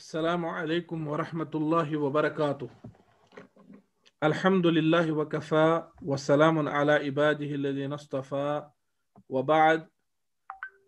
السلام عليكم ورحمة الله وبركاته. الحمد لله وكفى وسلام على عباده الذين اصطفى وبعد.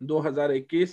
2021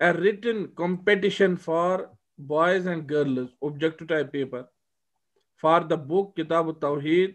a written competition for boys and girls objective type paper for the book Kitab al-Tawheed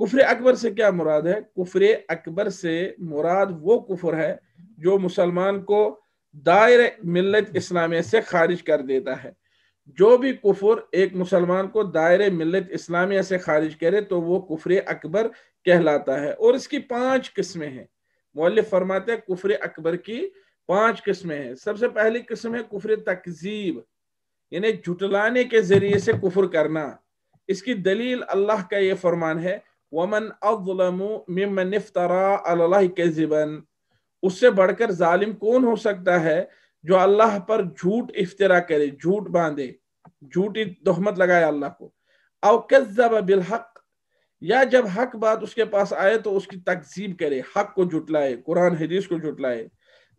کفر اکبر سے کیا مراد ہے؟ کفر اکبر سے مراد وہ کفر ہے جو مسلمان کو دائرہ ملت اسلامیہ سے خارج کر دیتا ہے۔ جو بھی کفر ایک مسلمان کو دائرہ ملت اسلامیہ سے خارج کرے تو وہ کفر اکبر کہلاتا ہے، اور اس کی 5 قسمیں ہیں۔ مؤلف فرماتے ہیں کفر اکبر کی 5 قسمیں ہیں۔ سب سے پہلی قسم ہے کفر تکذیب، یعنی جھٹلانے کے ذریعے سے کفر کرنا۔ اس کی دلیل اللہ کا یہ فرمان ہے وَمَنْ أَظْلَمُ مِمَّنِ افْتَرَىٰ عَلَى اللَّهِ كَذِبًا، اس سے بڑھ کر ظالم کون ہو سکتا ہے جو اللہ پر جھوٹ افترا کرے، جھوٹ باندھے، جھوٹی تہمت لگائے اللہ کو۔ او کذب بالحق، یا جب حق بات اس کے پاس آئے تو اس کی تکذیب کرے، حق کو جھٹلائے، قرآن حدیث کو جھٹلائے۔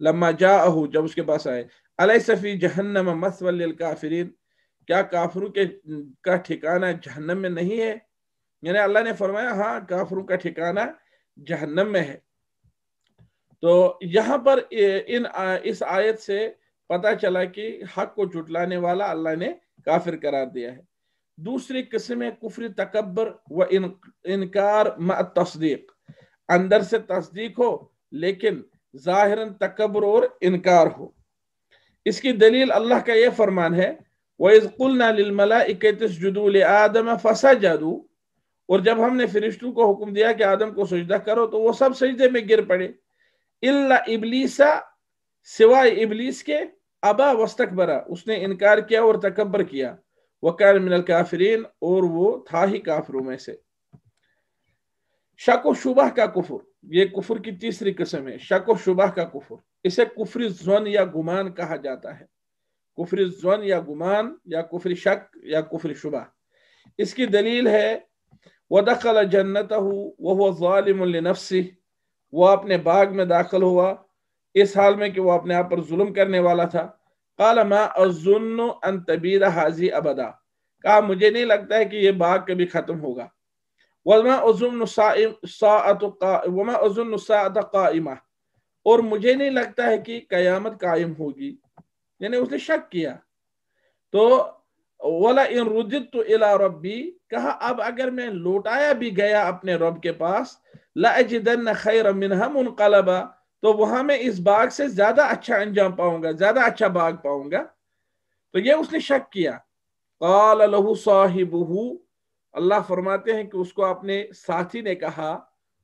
لما جاءہ، جب اس کے پاس آئے۔ الیس فی جہنم مثوی للکافرین، کیا کافروں کا ٹھکانہ جہنم میں نہیں ہے؟ یعنی اللہ نے فرمایا ہاں کافروں کا ٹھکانہ جہنم میں ہے۔ تو یہاں پر اس آیت سے پتہ چلا کہ حق کو جھٹلانے والا اللہ نے کافر قرار دیا ہے۔ دوسری قسم ہے کفر تکبر و انکار مع تصدیق، اندر سے تصدیق ہو لیکن ظاہراً تکبر اور انکار ہو۔ اس کی دلیل اللہ کا یہ فرمان ہے وَإِذْ قُلْنَا لِلْمَلَائِكَةِ اسْجُدُوا لِآدَمَ فَسَجَدُوا، اور جب ہم نے فرشتوں کو حکم دیا کہ آدم کو سجدہ کرو تو وہ سب سجدے میں گر پڑے۔ الا ابلیس، سوائے ابلیس کے، ابا واستکبر، اس نے انکار کیا اور تکبر کیا، وکان من الکافرین، اور وہ تھا ہی کافروں میں سے۔ شک و شبہ کا کفر، یہ کفر کی تیسری قسم ہے، شک و شبہ کا کفر۔ اسے کفر ظن یا گمان کہا جاتا ہے، کفر ظن یا گمان یا کفر شک یا کفر شبہ۔ اس کی دلیل ہے وَدَخَلَ جَنَّتَهُ وَهُوَ ظَالِمٌ لِنَفْسِهِ، وہ اپنے باغ میں داخل ہوا اس حال میں کہ وہ اپنے آپ پر ظلم کرنے والا تھا۔ قَالَ مَا أَظُنُّ أَن تَبِيدَ هَٰذِهِ أَبَدًا، کہا مجھے نہیں لگتا ہے کہ یہ باغ کبھی ختم ہوگا۔ وَمَا أَظُنُّ السَّاعَةَ قَائِمَةً، اور مجھے نہیں لگتا ہے کہ قیامت قائم ہوگی، یعنی اس نے شک کیا۔ تو وَلَئِن رُدِدتُّ إِلَىٰ رَبِّي، کہا اب اگر میں لوٹایا بھی گیا اپنے رب کے پاس، لَأَجِدَنَّ خَيْرًا مِّنْهَا مُنْقَلَبًا، تو وہاں میں اس باغ سے زیادہ اچھا انجام پاؤں گا، زیادہ اچھا باغ پاؤں گا۔ تو یہ اس نے شک کیا۔ قَالَ لَهُ صَاحِبُهُ، اللہ فرماتے ہیں کہ اس کو اپنے ساتھی نے کہا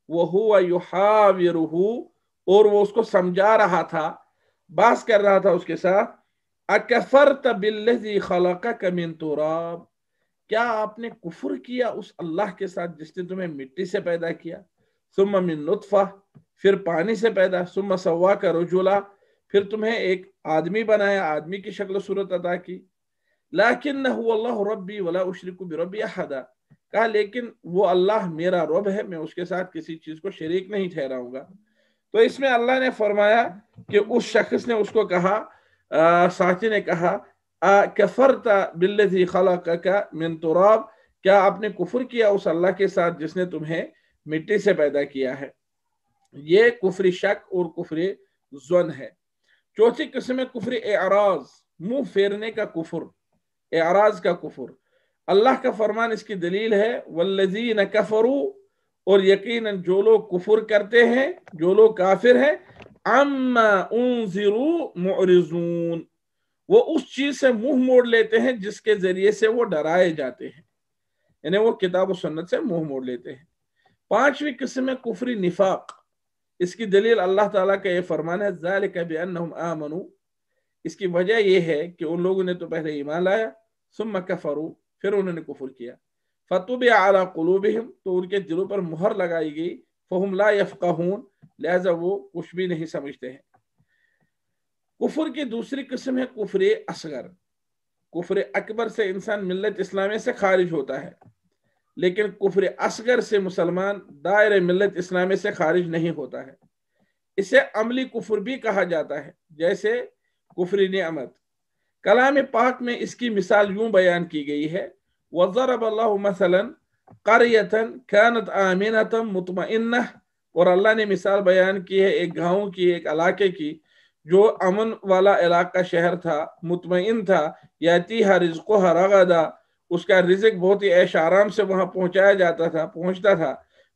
وَهُوَ يُحَاوِرُهُ، اور وہ اس کو سمجھا رہا تھا، بحث کر رہا تھا اس کے ساتھ، اکفرت بالذی خلقک من تراب، کیا آپ نے کفر کیا اس اللہ کے ساتھ جس نے تمہیں مٹی سے پیدا کیا، ثم من نطفہ، پھر پانی سے پیدا، ثم سواک رجلا، پھر تمہیں ایک آدمی بنایا، آدمی کی شکل و صورت عطا کی۔ لیکنہ اللہ ربی ولا اشرک بربی احدا، کہا لیکن وہ اللہ میرا رب ہے، میں اس کے ساتھ کسی چیز کو شریک نہیں ٹھہراؤں گا۔ تو اس میں اللہ نے فرمایا کہ اس شخص نے اس کو کہا، ساتھی نے کہا کفرت بالذی خلقک من تراب، کیا آپ نے کفر کیا اس اللہ کے ساتھ جس نے تمہیں مٹی سے پیدا کیا ہے۔ یہ کفر شک اور کفر ظن ہے۔ چوتھی قسم ہے کفر اعراض، منہ پھیرنے کا کفر، اعراض کا کفر۔ اللہ کا فرمان اس کی دلیل ہے والذین کفروا، اور یقیناً جو لوگ کفر کرتے ہیں، جو لوگ کافر ہیں، عما انذروا معرضون، وہ اس چیز سے منہ موڑ لیتے ہیں جس کے ذریعے سے وہ ڈرائے جاتے ہیں، یعنی وہ کتاب و سنت سے منہ موڑ لیتے ہیں۔ پانچویں قسم ہے کفر نفاق، اس کی دلیل اللہ تعالیٰ کا یہ فرمان ہے ذالک بانہم آمنوا، اس کی وجہ یہ ہے کہ ان لوگوں نے تو پہلے ایمان لایا، ثم کفروا، پھر انہوں نے کفر کیا، فطبع علی قلوبہم، تو ان کے دلوں پر مہر لگائی گئی، فہم لا یفقہون، لہذا وہ کچھ بھی نہیں سمجھتے ہیں۔ کفر کی دوسری قسم ہے کفر اصغر، کفر اکبر سے انسان ملت اسلامیہ سے خارج ہوتا ہے، لیکن کفر اصغر سے مسلمان دائرہ ملت اسلامیہ سے خارج نہیں ہوتا ہے۔ اسے عملی کفر بھی کہا جاتا ہے، جیسے کفر نعمت۔ کلام پاک میں اس کی مثال یوں بیان کی گئی ہے وَضَرَبَ اللَّهُ مَثَلًا قَرْيَةً كَانَتْ آمِنَةً مُطْمَئِنَّةً، اور اللہ نے مثال بیان کی ہے ایک گاؤں کی، ایک علاقے کی جو امن والا علاقہ شہر تھا، مطمئن تھا، یاتیہا رزقہا رغدا، اس کا رزق بہت ہی عیش آرام سے وہاں پہنچایا جاتا تھا، پہنچتا تھا،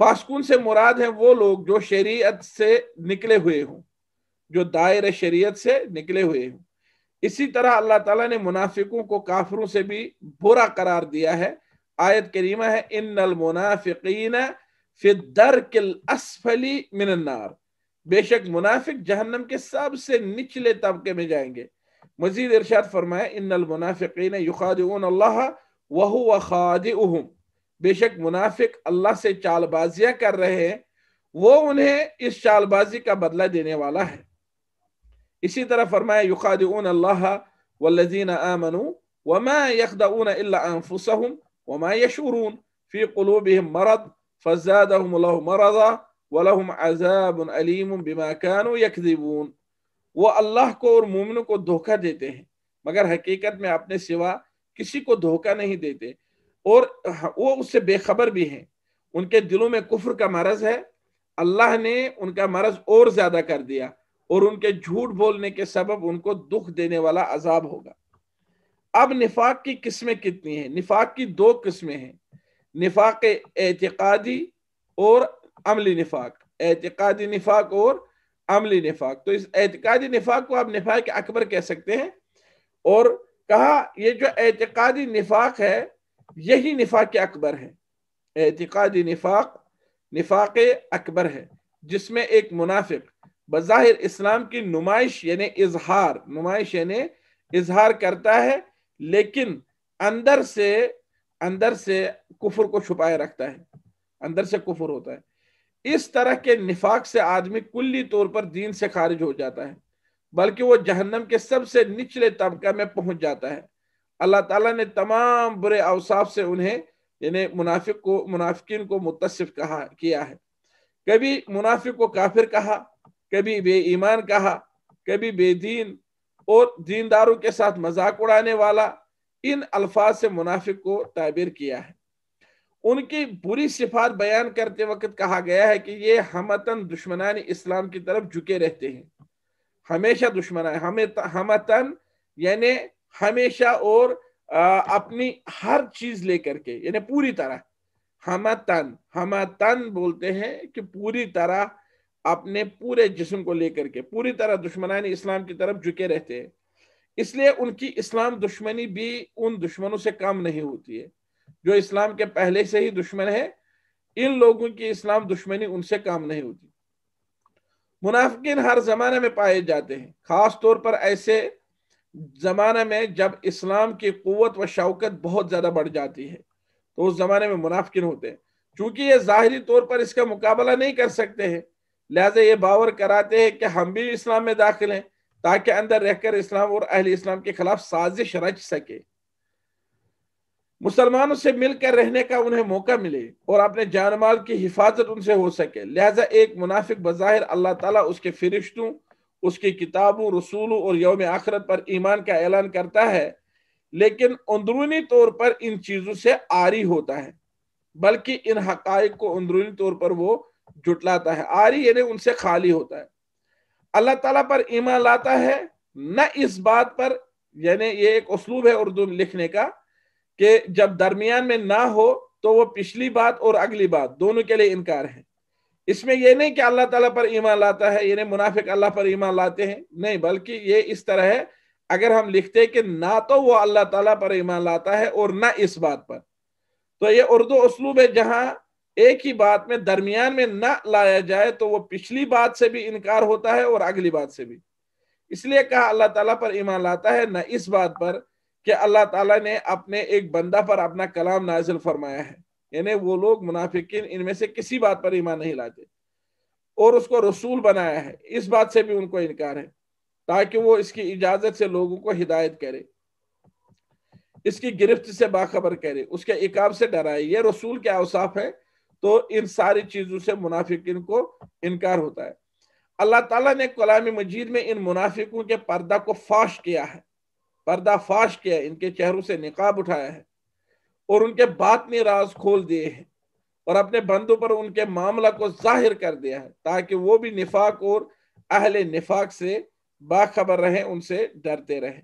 فاسقون سے مراد ہیں وہ لوگ جو شریعت سے نکلے ہوئے ہوں، جو دائرہ شریعت سے نکلے ہوئے ہوں۔ اسی طرح اللہ تعالیٰ نے منافقوں کو کافروں سے بھی برا قرار دیا ہے۔ آیت کریمہ ہے ان المنافقین فی الدرک الاسفل من النار، بے شک منافق جہنم کے سب سے نچلے طبقے میں جائیں گے۔ مزید ارشاد فرمایا ان المنافقین یخادعون اللہ وہو خادعهم، بے شک منافق اللہ سے چال بازیاں کر رہے ہیں، وہ انہیں اس چال بازی کا بدلہ دینے والا ہے۔ اسی طرح فرمایا یخادعون اللہ والذین آمنوا وما یخدعون الا انفسهم وما یشعرون فی قلوبهم مرض فزادهم اللہ مرضا ولہم عذاب علیم بما کانوا یکذبون، وہ اللہ کو اور مومنوں کو دھوکہ دیتے ہیں مگر حقیقت میں اپنے سوا کسی کو دھوکہ نہیں دیتے، اور وہ اس سے بے خبر بھی ہیں۔ ان کے دلوں میں کفر کا مرض ہے، اللہ نے ان کا مرض اور زیادہ کر دیا، اور ان کے جھوٹ بولنے کے سبب ان کو دکھ دینے والا عذاب ہوگا۔ اب نفاق کی قسمیں کتنی ہیں؟ نفاق کی دو قسمیں ہیں، نفاق اعتقادی اور عملی نفاق، اعتقادی نفاق اور عملی نفاق۔ تو اس اعتقادی نفاق کو آپ نفاق اکبر کہہ سکتے ہیں، اور کہا یہ جو اعتقادی نفاق ہے یہی نفاق اکبر ہے۔ اعتقادی نفاق نفاق اکبر ہے، جس میں ایک منافق بظاہر اسلام کی نمائش یعنی اظہار کرتا ہے، لیکن اندر سے کفر کو چھپائے رکھتا ہے، اندر سے کفر ہوتا ہے۔ اس طرح کے نفاق سے آدمی کلی طور پر دین سے خارج ہو جاتا ہے، بلکہ وہ جہنم کے سب سے نچلے طبقہ میں پہنچ جاتا ہے۔ اللہ تعالیٰ نے تمام برے اوصاف سے انہیں یعنی منافقین کو متصف کیا ہے۔ کبھی منافق کو کافر کہا، کبھی بے ایمان کہا، کبھی بے دین اور دینداروں کے ساتھ مذاق اڑانے والا، ان الفاظ سے منافق کو تعبیر کیا ہے۔ ان کی بری صفات بیان کرتے وقت کہا گیا ہے کہ یہ ہمتن دشمنان اسلام کی طرف جھکے رہتے ہیں، ہمیشہ دشمنان، ہمتن یعنی ہمیشہ، اور اپنی ہر چیز لے کر کے یعنی پوری طرح، ہمتن بولتے ہیں کہ پوری طرح، اپنے پورے جسم کو لے کر کے پوری طرح دشمنان اسلام کی طرف جھکے رہتے ہیں۔ اس لیے ان کی اسلام دشمنی بھی ان دشمنوں سے کم نہیں ہوتی ہے جو اسلام کے پہلے سے ہی دشمن ہے، ان لوگوں کی اسلام دشمنی ان سے کم نہیں ہوتی۔ منافقین ہر زمانے میں پائے جاتے ہیں، خاص طور پر ایسے زمانہ میں جب اسلام کی قوت و شوکت بہت زیادہ بڑھ جاتی ہے، تو اس زمانے میں منافقین ہوتے ہیں۔ چونکہ یہ ظاہری طور پر اس کا مقابلہ نہیں کر سکتے ہیں، لہذا یہ باور کراتے ہیں کہ ہم بھی اسلام میں داخل ہیں تاکہ اندر رہ کر اسلام اور اہل اسلام کے خلاف سازش رچ سکے، مسلمانوں سے مل کر رہنے کا انہیں موقع ملے اور اپنے جان مال کی حفاظت ان سے ہو سکے۔ لہذا ایک منافق بظاہر اللہ تعالیٰ، اس کے فرشتوں، اس کی کتابوں، رسولوں اور یوم آخرت پر ایمان کا اعلان کرتا ہے، لیکن اندرونی طور پر ان چیزوں سے عاری ہوتا ہے، بلکہ ان حقائق کو اندرونی طور پر وہ جھٹلاتا ہے۔ عاری یعنی ان سے خالی ہوتا ہے۔ اللہ تعالیٰ پر ایمان لاتا ہے نہ اس بات پر، یعنی یہ ایک اسلوب ہے اردو لکھنے کا کہ جب درمیان میں نہ ہو تو وہ پچھلی بات اور اگلی بات دونوں کے لیے انکار ہے۔ اس میں یہ نہیں کہ اللہ تعالیٰ پر ایمان لاتا ہے یعنی منافق اللہ پر ایمان لاتے ہیں، نہیں، بلکہ یہ اس طرح ہے، اگر ہم لکھتے کہ نہ تو وہ اللہ تعالیٰ پر ایمان لاتا ہے اور نہ اس بات پر، تو یہ اردو اسلوب ہے جہاں ایک ہی بات میں درمیان میں نہ لایا جائے تو وہ پچھلی بات سے بھی انکار ہوتا ہے اور اگلی بات سے بھی۔ اس لیے کہا اللہ تعالیٰ پر ایمان لاتا ہے، نہ اس بات پر کہ اللہ تعالیٰ نے اپنے ایک بندہ پر اپنا کلام نازل فرمایا ہے، یعنی وہ لوگ منافقین ان میں سے کسی بات پر ایمان نہیں لاتے، اور اس کو رسول بنایا ہے، اس بات سے بھی ان کو انکار ہے تاکہ وہ اس کی اجازت سے لوگوں کو ہدایت کرے، اس کی گرفت سے باخبر کرے، اس کے عقاب سے ڈرائے۔ یہ رسول کے اوصاف ہے، تو ان ساری چیزوں سے منافقین کو انکار ہوتا ہے۔ اللہ تعالیٰ نے کلام مجید میں ان منافقوں کے پردہ کو فاش کیا ہے، پردہ فاش کیا ہے، ان کے چہروں سے نقاب اٹھایا ہے اور ان کے باطنی راز کھول دیے ہیں، اور اپنے بندوں پر ان کے معاملہ کو ظاہر کر دیا ہے تاکہ وہ بھی نفاق اور اہل نفاق سے باخبر رہیں، ان سے ڈرتے رہیں۔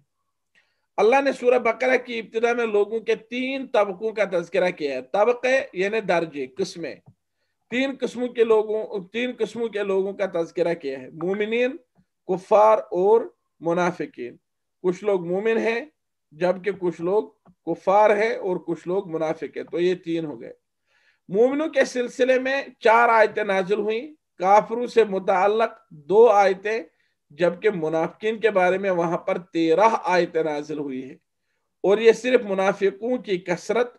اللہ نے سورہ بقرہ کی ابتدا میں لوگوں کے 3 طبقوں کا تذکرہ کیا ہے۔ طبقے یعنی درجے، قسمیں۔ تین قسموں کے لوگوں کا تذکرہ کیا ہے، مومنین، کفار اور منافقین۔ کچھ لوگ مومن ہیں جبکہ کچھ لوگ کفار ہیں اور کچھ لوگ منافق ہیں، تو یہ تین ہو گئے۔ مومنوں کے سلسلے میں 4 آیتیں نازل ہوئیں، کافروں سے متعلق 2 آیتیں، جبکہ منافقین کے بارے میں وہاں پر 13 آیتیں نازل ہوئی ہیں، اور یہ صرف منافقوں کی کثرت،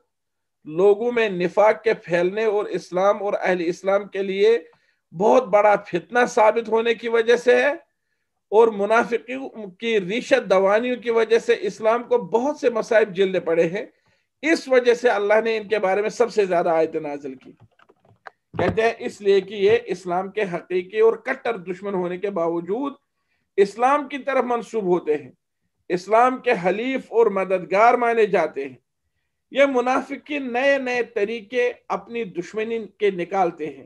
لوگوں میں نفاق کے پھیلنے اور اسلام اور اہل اسلام کے لیے بہت بڑا فتنہ ثابت ہونے کی وجہ سے ہے، اور منافقوں کی ریشت دوانیوں کی وجہ سے اسلام کو بہت سے مصائب جھیلنے پڑے ہیں۔ اس وجہ سے اللہ نے ان کے بارے میں سب سے زیادہ آیتیں نازل کی۔ کہتے ہیں اس لیے کہ یہ اسلام کے حقیقی اور کٹر دشمن ہونے کے باوجود اسلام کی طرف منسوب ہوتے ہیں، اسلام کے حلیف اور مددگار مانے جاتے ہیں۔ یہ منافقین نئے نئے طریقے اپنی دشمنی کے نکالتے ہیں،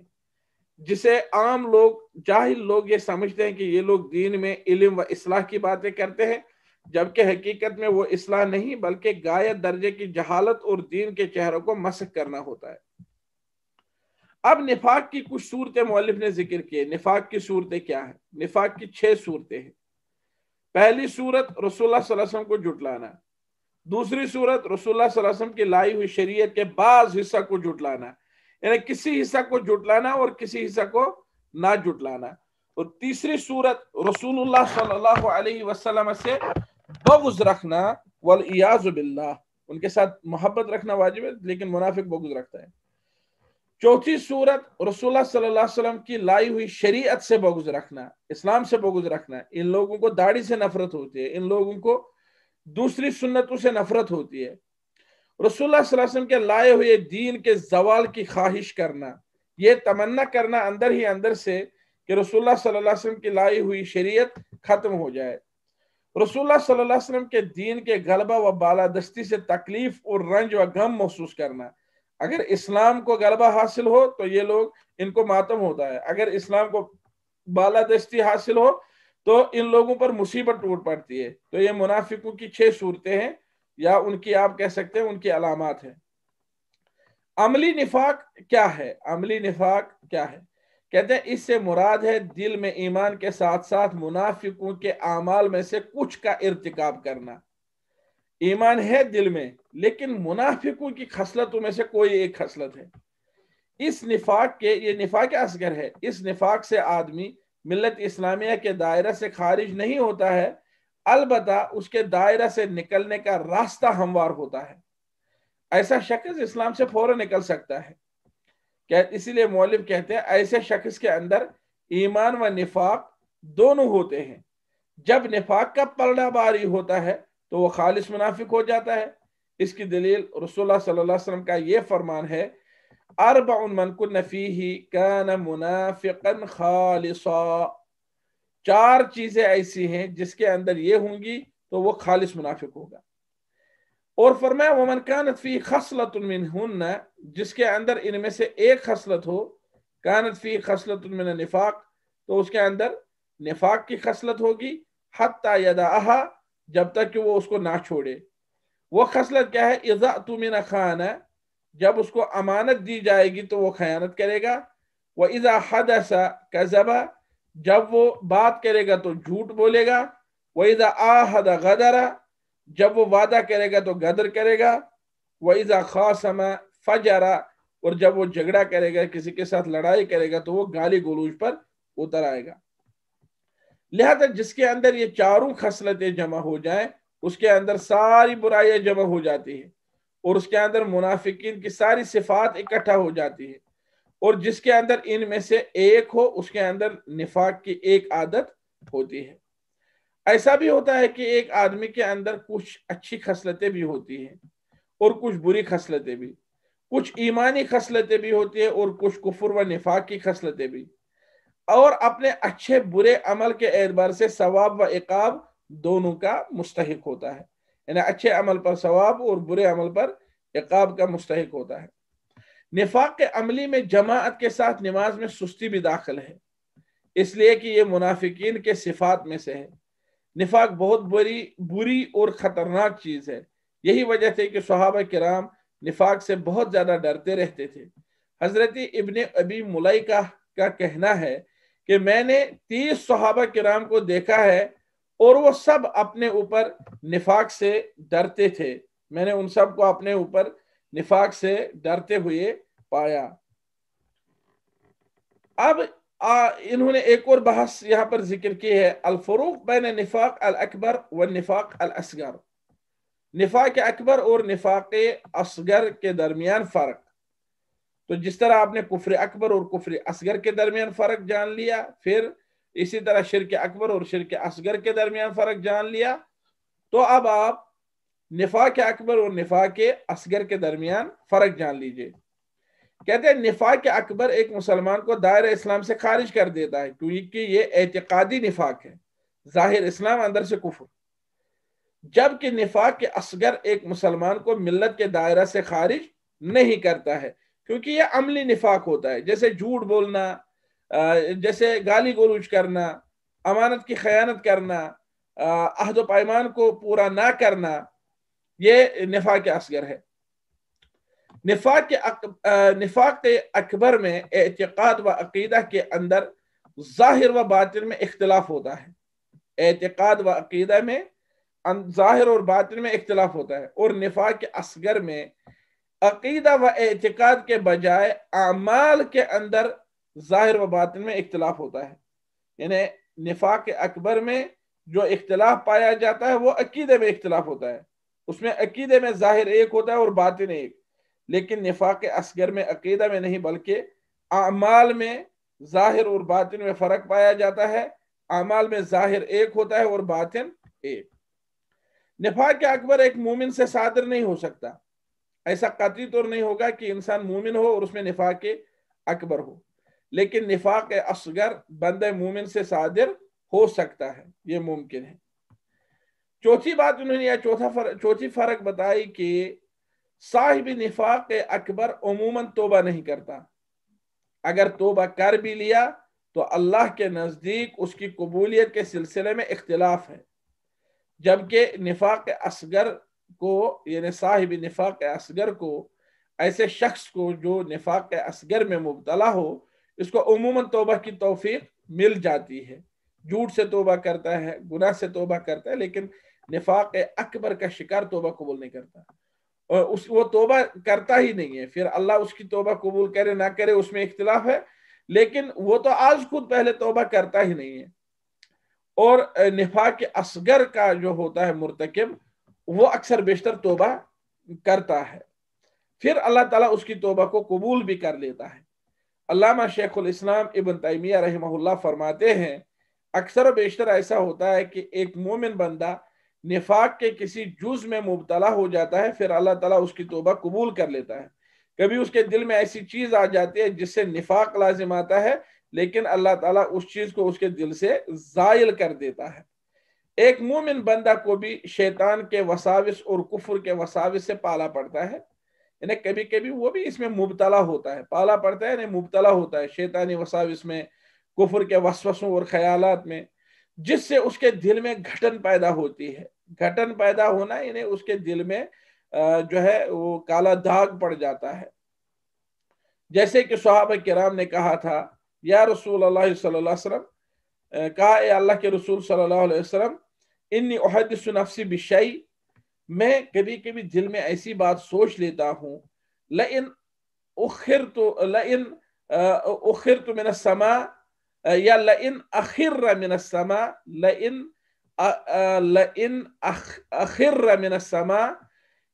جسے عام لوگ، جاہل لوگ یہ سمجھتے ہیں کہ یہ لوگ دین میں علم و اصلاح کی باتیں کرتے ہیں، جبکہ حقیقت میں وہ اصلاح نہیں بلکہ غایت درجے کی جہالت اور دین کے چہروں کو مسخ کرنا ہوتا ہے۔ اب نفاق کی کچھ صورتیں مؤلف نے ذکر کی۔ نفاق کی صورتیں کیا ہیں؟ نفاق کی 6 صورتیں ہیں۔ پہلی صورت رسول اللہ صلی اللہ علیہ وسلم کو جھٹلانا، دوسری صورت رسول اللہ صلی اللہ علیہ وسلم کی لائی ہوئی شریعت کے بعض حصہ کو جھٹلانا، یعنی کسی حصہ کو جھٹلانا اور کسی حصہ کو نہ جھٹلانا، اور تیسری صورت رسول اللہ صلی اللہ علیہ وسلم سے بغض رکھنا، والعیاذ باللہ، ان کے ساتھ محبت رکھنا واجب ہے لیکن منافق بغض رکھتا ہے۔ چوتھی صورت رسول اللہ صلی اللہ علیہ وسلم کی لائی ہوئی شریعت سے بغض رکھنا، اسلام سے بغض رکھنا۔ ان لوگوں کو داڑھی سے نفرت ہوتی ہے، ان لوگوں کو دوسری سنتوں سے نفرت ہوتی ہے۔ رسول اللہ صلی اللہ علیہ وسلم کے لائے ہوئے دین کے زوال کی خواہش کرنا، یہ تمنا کرنا اندر ہی اندر سے کہ رسول اللہ صلی اللہ علیہ وسلم کی لائی ہوئی شریعت ختم ہو جائے۔ رسول اللہ صلی اللہ علیہ وسلم کے دین کے غلبہ و بالادستی سے تکلیف اور رنج و غم محسوس کرنا۔ اگر اسلام کو غلبہ حاصل ہو تو یہ لوگ، ان کو ماتم ہوتا ہے، اگر اسلام کو بالادستی حاصل ہو تو ان لوگوں پر مصیبت ٹوٹ پڑتی ہے۔ تو یہ منافقوں کی 6 صورتیں ہیں، یا ان کی آپ کہہ سکتے ہیں ان کی علامات ہیں۔ عملی نفاق کیا ہے؟ عملی نفاق کیا ہے؟ کہتے ہیں اس سے مراد ہے دل میں ایمان کے ساتھ ساتھ منافقوں کے اعمال میں سے کچھ کا ارتکاب کرنا۔ ایمان ہے دل میں لیکن منافقوں کی خصلتوں میں سے کوئی ایک خصلت ہے۔ اس نفاق کے، یہ نفاق اصغر ہے، اس نفاق سے آدمی ملت اسلامیہ کے دائرہ سے خارج نہیں ہوتا ہے، البتہ اس کے دائرہ سے نکلنے کا راستہ ہموار ہوتا ہے۔ ایسا شخص اسلام سے فوراً نکل سکتا ہے، اسی لیے مؤلف کہتے ہیں ایسے شخص کے اندر ایمان و نفاق دونوں ہوتے ہیں۔ جب نفاق کا پلڑا باری ہوتا ہے تو وہ خالص منافق ہو جاتا ہے۔ اس کی دلیل رسول اللہ صلی اللہ علیہ وسلم کا یہ فرمان ہے، اربع من کن فیہ کان منافقا خالصا، 4 چیزیں ایسی ہیں جس کے اندر یہ ہوں گی تو وہ خالص منافق ہوگا۔ اور فرمایا ومن کانت فی خصلۃ منہن، جس کے اندر ان میں سے ایک خصلت ہو، کانت فی خصلۃ من النفاق، تو اس کے اندر نفاق کی خصلت ہوگی، حتی یدعہا، جب تک کہ وہ اس کو نہ چھوڑے۔ وہ خصلت کیا ہے؟ اذا اؤتمن خان، جب اس کو امانت دی جائے گی تو وہ خیانت کرے گا، واذا حدث کذب، جب وہ بات کرے گا تو جھوٹ بولے گا، واذا عاہد غدر، جب وہ وعدہ کرے گا تو غدر کرے گا، وَإِذَا خَاصَمَ فَجَرَ، اور جب وہ جھگڑا کرے گا، کسی کے ساتھ لڑائی کرے گا تو وہ گالی گلوچ پر اتر آئے گا۔ لہذا جس کے اندر یہ 4 خصلتیں جمع ہو جائیں اس کے اندر ساری برائیاں جمع ہو جاتی ہیں، اور اس کے اندر منافقین کی ساری صفات اکٹھا ہو جاتی ہے، اور جس کے اندر ان میں سے ایک ہو اس کے اندر نفاق کی ایک عادت ہوتی ہے۔ ایسا بھی ہوتا ہے کہ ایک آدمی کے اندر کچھ اچھی خصلتیں بھی ہوتی ہیں اور کچھ بری خصلتیں بھی، کچھ ایمانی خصلتیں بھی ہوتی ہیں اور کچھ کفر و نفاق کی خصلتیں بھی، اور اپنے اچھے برے عمل کے اعتبار سے ثواب و عقاب دونوں کا مستحق ہوتا ہے، یعنی اچھے عمل پر ثواب اور برے عمل پر عقاب کا مستحق ہوتا ہے۔ نفاق کے عملی میں جماعت کے ساتھ نماز میں سستی بھی داخل ہے، اس لیے کہ یہ منافقین کے صفات میں سے ہے۔ نفاق بہت بری اور خطرناک چیز ہے، یہی وجہ تھی کہ صحابہ کرام نفاق سے بہت زیادہ ڈرتے رہتے تھے۔ حضرت ابن ابی ملیکہ کا کہنا ہے کہ میں نے 30 صحابہ کرام کو دیکھا ہے اور وہ سب اپنے اوپر نفاق سے ڈرتے تھے، میں نے ان سب کو اپنے اوپر نفاق سے ڈرتے ہوئے پایا۔ اب انہوں نے ایک اور بحث یہاں پر ذکر کی ہے، الفروق بین نفاق الاکبر والنفاق الاصغر، نفاق اکبر اور نفاق اصغر کے درمیان فرق۔ تو جس طرح آپ نے کفر اکبر اور کفر اصغر کے درمیان فرق جان لیا، پھر اسی طرح شرک اکبر اور شرک اصغر کے درمیان فرق جان لیا، تو اب آپ نفاق اکبر اور نفاق اصغر کے درمیان فرق جان لیجئے۔ کہتے ہیں نفاق اکبر ایک مسلمان کو دائرہ اسلام سے خارج کر دیتا ہے، کیونکہ یہ اعتقادی نفاق ہے، ظاہر اسلام اندر سے کفر، جبکہ نفاق اصغر ایک مسلمان کو ملت کے دائرہ سے خارج نہیں کرتا ہے، کیونکہ یہ عملی نفاق ہوتا ہے، جیسے جھوٹ بولنا، جیسے گالی گلوچ کرنا، امانت کی خیانت کرنا، عہد و پیمان کو پورا نہ کرنا، یہ نفاق اصغر ہے۔ نفاق اکبر میں اعتقاد و عقیدہ کے اندر ظاہر و باطن میں اختلاف ہوتا ہے، اعتقاد و عقیدہ میں ظاہر اور باطن میں اختلاف ہوتا ہے، اور نفاق اصغر میں عقیدہ و اعتقاد کے بجائے اعمال کے اندر ظاہر و باطن میں اختلاف ہوتا ہے۔ یعنی نفاق اکبر میں جو اختلاف پایا جاتا ہے وہ عقیدے میں اختلاف ہوتا ہے، اس میں عقیدے میں ظاہر ایک ہوتا ہے اور باطن ایک، لیکن نفاق اصغر میں عقیدہ میں نہیں بلکہ اعمال میں ظاہر اور باطن میں فرق پایا جاتا ہے، اعمال میں ظاہر ایک ہوتا ہے اور باطن ایک۔ نفاق اکبر ایک مومن سے صادر نہیں ہو سکتا، ایسا قطعی طور نہیں ہوگا کہ انسان مومن ہو اور اس میں نفاق اکبر ہو، لیکن نفاق اصغر بندہ مومن سے صادر ہو سکتا ہے، یہ ممکن ہے۔ چوتھی بات انہوں نے چوتھی فرق بتائی کہ صاحب نفاق اکبر عموماً توبہ نہیں کرتا، اگر توبہ کر بھی لیا تو اللہ کے نزدیک اس کی قبولیت کے سلسلے میں اختلاف ہے، جبکہ نفاق اصغر کو، یعنی صاحب نفاق اصغر کو، ایسے شخص کو جو نفاق اصغر میں مبتلا ہو، اس کو عموماً توبہ کی توفیق مل جاتی ہے، جھوٹ سے توبہ کرتا ہے، گناہ سے توبہ کرتا ہے، لیکن نفاق اکبر کا شکار توبہ قبول نہیں کرتا، اور وہ توبہ کرتا ہی نہیں ہے، پھر اللہ اس کی توبہ قبول کرے نہ کرے اس میں اختلاف ہے، لیکن وہ تو آج خود پہلے توبہ کرتا ہی نہیں ہے۔ اور نفاق اصغر کا جو ہوتا ہے مرتکب، وہ اکثر بیشتر توبہ کرتا ہے، پھر اللہ تعالیٰ اس کی توبہ کو قبول بھی کر لیتا ہے۔ علامہ شیخ الاسلام ابن تیمیہ رحمہ اللہ فرماتے ہیں اکثر و بیشتر ایسا ہوتا ہے کہ ایک مومن بندہ نفاق کے کسی جز میں مبتلا ہو جاتا ہے، پھر اللہ تعالیٰ اس کی توبہ قبول کر لیتا ہے۔ کبھی اس کے دل میں ایسی چیز آ جاتی ہے جس سے نفاق لازم آتا ہے، لیکن اللہ تعالیٰ اس چیز کو اس کے دل سے زائل کر دیتا ہے۔ ایک مومن بندہ کو بھی شیطان کے وساوس اور کفر کے وساوس سے پالا پڑتا ہے، یعنی کبھی کبھی وہ بھی اس میں مبتلا ہوتا ہے، پالا پڑتا ہے یعنی مبتلا ہوتا ہے شیطانی وساوس میں، کفر کے وسوسوں اور خیالات میں، جس سے اس کے دل میں گھٹن پیدا ہوتی ہے۔ گھٹن پیدا ہونا یعنی اس کے دل میں جو ہے وہ کالا داغ پڑ جاتا ہے، جیسے کہ صحابہ کرام نے کہا تھا یا رسول اللہ صلی اللہ علیہ وسلم، کہا اے اللہ کے رسول صلی اللہ علیہ وسلم، انی احدث نفسی بشیء، میں کبھی کبھی دل میں ایسی بات سوچ لیتا ہوں، لئن اخرت من السماء یا لئن اخر من السماء، لئن اخر من السماء،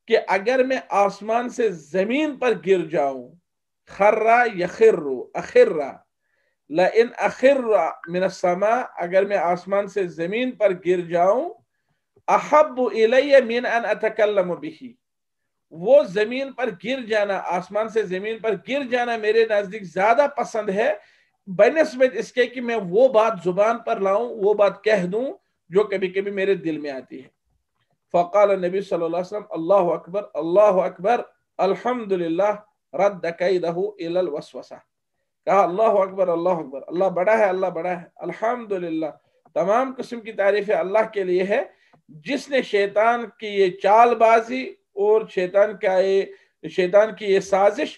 کہ اگر میں آسمان سے زمین پر گر جاؤں، خرّ یخر، اخر، لئن اخر من السماء، اگر میں آسمان سے زمین پر گر جاؤں، احب الی من ان اتکلم به، وہ زمین پر گر جانا، آسمان سے زمین پر گر جانا میرے نزدیک زیادہ پسند ہے بنسبت اس کے کہ میں وہ بات زبان پر لاؤں، وہ بات کہہ دوں جو کبھی کبھی میرے دل میں آتی ہے۔ فقال النبی صلی اللہ علیہ وسلم اللہ اکبر اللہ اکبر الحمدللہ رد کیدہ الی الوسوسہ، کہا اللہ اکبر اللہ اکبر، اللہ بڑا ہے، اللہ بڑا ہے، الحمدللہ، تمام قسم کی تعریفیں اللہ کے لیے ہے جس نے شیطان کی یہ چال بازی اور شیطان کی یہ سازش